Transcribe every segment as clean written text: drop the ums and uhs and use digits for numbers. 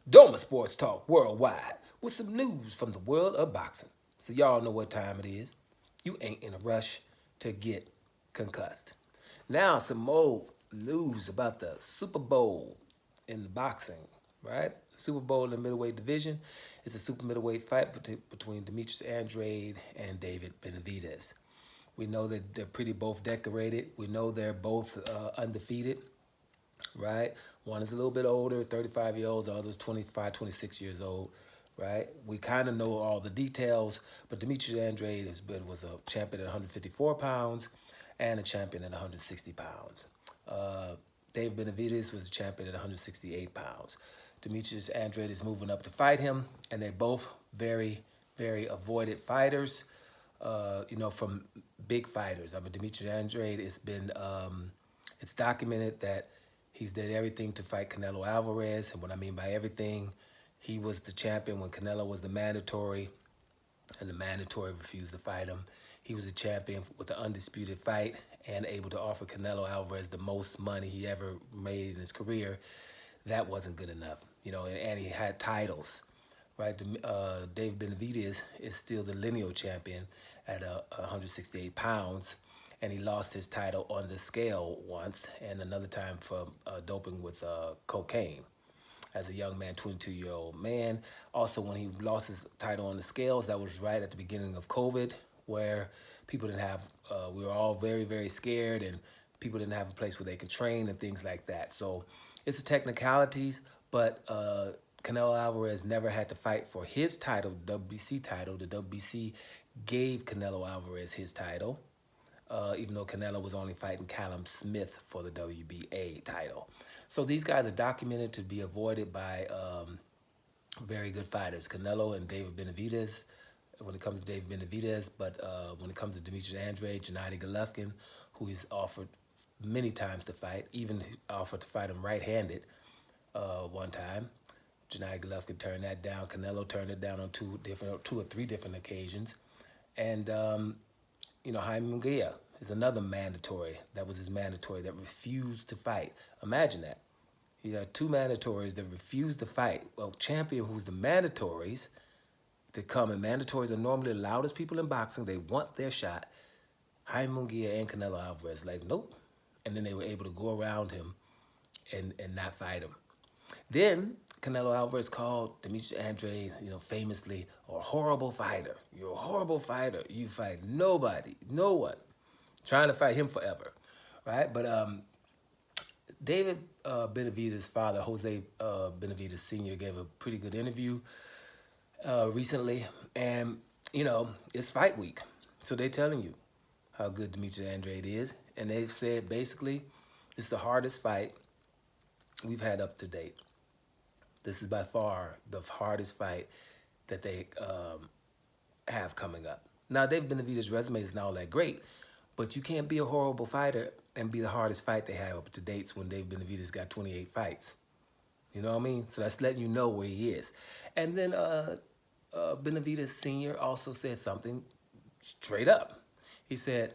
Doma Sports Talk Worldwide with some news from the world of boxing. So y'all know what time it is. You ain't in a rush to get concussed. Now some more news about the Super Bowl in the boxing, right? Super Bowl in the middleweight division. It's a super middleweight fight between Demetrius Andrade and David Benavidez. We know that they're pretty both decorated. We know they're both undefeated, right? One is a little bit older, 35 years old, the other is 25, 26 years old, right? We kind of know all the details, but Demetrius Andrade was a champion at 154 pounds and a champion at 160 pounds. Dave Benavidez was a champion at 168 pounds. Demetrius Andrade is moving up to fight him, and they're both very, very avoided fighters, from big fighters. I mean, Demetrius Andrade, it's documented that he's did everything to fight Canelo Alvarez. And what I mean by everything, he was the champion when Canelo was the mandatory, and the mandatory refused to fight him. He was a champion with the undisputed fight and able to offer Canelo Alvarez the most money he ever made in his career. That wasn't good enough, and he had titles, right? Dave Benavidez is still the lineal champion at 168 pounds, and he lost his title on the scale once and another time for doping with cocaine as a young man, 22-year-old man. Also, when he lost his title on the scales, that was right at the beginning of COVID, where people didn't have, we were all very, very scared, and people didn't have a place where they could train and things like that. So it's a technicalities, but Canelo Alvarez never had to fight for his title, the WBC title. The WBC gave Canelo Alvarez his title, even though Canelo was only fighting Callum Smith for the WBA title. So these guys are documented to be avoided by very good fighters, Canelo and David Benavidez, when it comes to David Benavidez, but when it comes to Demetrius Andrade, Gennady Golovkin, who he's offered many times to fight, even offered to fight him right-handed one time. Gennady Golovkin turned that down. Canelo turned it down on two or three different occasions. And, Jaime Munguia is another mandatory. That was his mandatory that refused to fight. Imagine that. He had two mandatories that refused to fight. Well, champion who's the mandatories to come, and mandatories are normally the loudest people in boxing. They want their shot. Jaime Munguia and Canelo Alvarez, like, nope. And then they were able to go around him and not fight him. Then Canelo Alvarez called Demetrius Andrade, famously, a horrible fighter. You're a horrible fighter. You fight nobody, no one. Trying to fight him forever, right? But David Benavidez' father, Jose Benavidez Sr., gave a pretty good interview recently. And, it's fight week. So they're telling you how good Demetrius Andrade is. And they've said, basically, it's the hardest fight we've had up to date. This is by far the hardest fight that they have coming up. Now, David Benavidez' resume is not all that great, but you can't be a horrible fighter and be the hardest fight they have up to date when David Benavidez got 28 fights. You know what I mean? So that's letting you know where he is. And then Benavidez Sr. also said something straight up. He said,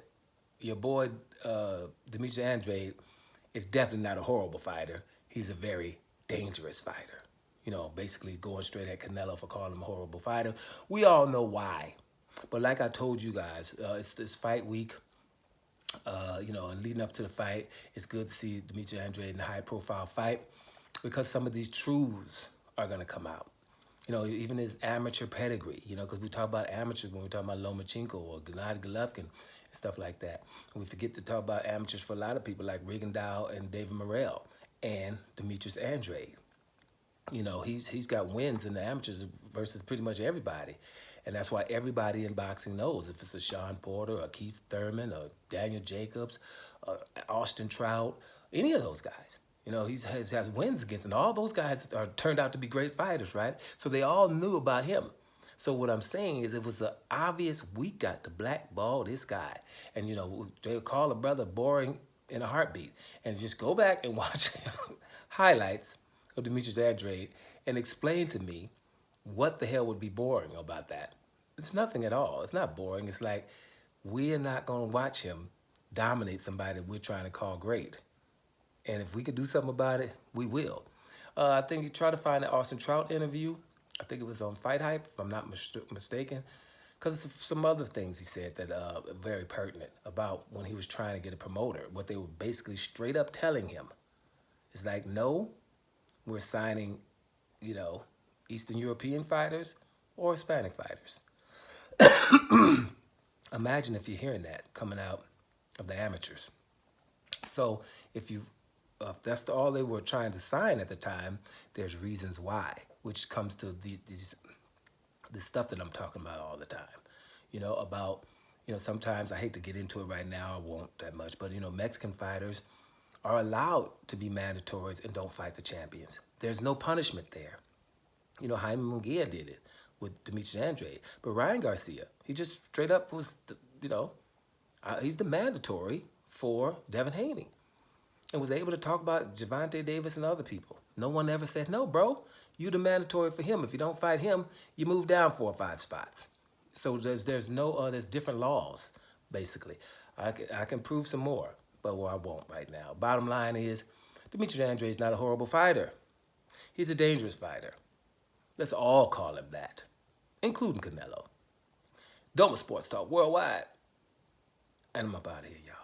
your boy Demetrius Andrade is definitely not a horrible fighter. He's a very dangerous fighter. Basically going straight at Canelo for calling him a horrible fighter. We all know why. But like I told you guys, it's this fight week. And leading up to the fight, it's good to see Demetrius Andrade in a high-profile fight because some of these truths are going to come out. Even his amateur pedigree, because we talk about amateurs when we talk about Lomachenko or Gennady Golovkin and stuff like that. And we forget to talk about amateurs for a lot of people like Rigondeaux and David Morrell and Demetrius Andrade. He's got wins in the amateurs versus pretty much everybody. And that's why everybody in boxing knows if it's a Sean Porter or Keith Thurman or Daniel Jacobs, Austin Trout, any of those guys. He has wins against, and all those guys turned out to be great fighters, right? So they all knew about him. So what I'm saying is it was an obvious we got to blackball this guy. And, they'll call a brother boring in a heartbeat. And just go back and watch highlights of Demetrius Andrade and explain to me what the hell would be boring about that. It's nothing at all. It's not boring. It's like we're not going to watch him dominate somebody we're trying to call great. And if we could do something about it, we will. I think he tried to find the Austin Trout interview. I think it was on Fight Hype, if I'm not mistaken. Because some other things he said that are very pertinent about when he was trying to get a promoter. What they were basically straight up telling him is like, no, we're signing, you know, Eastern European fighters or Hispanic fighters. Imagine if you're hearing that coming out of the amateurs. So if that's all they were trying to sign at the time, there's reasons why, which comes to the stuff that I'm talking about all the time. About, sometimes I hate to get into it right now, I won't that much, but, Mexican fighters are allowed to be mandatories and don't fight the champions. There's no punishment there. Jaime Munguia did it with Demetrius Andrade. But Ryan Garcia, he just straight up was, he's the mandatory for Devin Haney and was able to talk about Gervonta Davis and other people. No one ever said, no, bro, you the mandatory for him. If you don't fight him, you move down 4 or 5 spots. So there's different laws, basically. I can prove some more, but I won't right now. Bottom line is, Demetrius Andrade is not a horrible fighter. He's a dangerous fighter. Let's all call him that, including Canelo. Doma Sports Talk Worldwide. And I'm up out of here, y'all.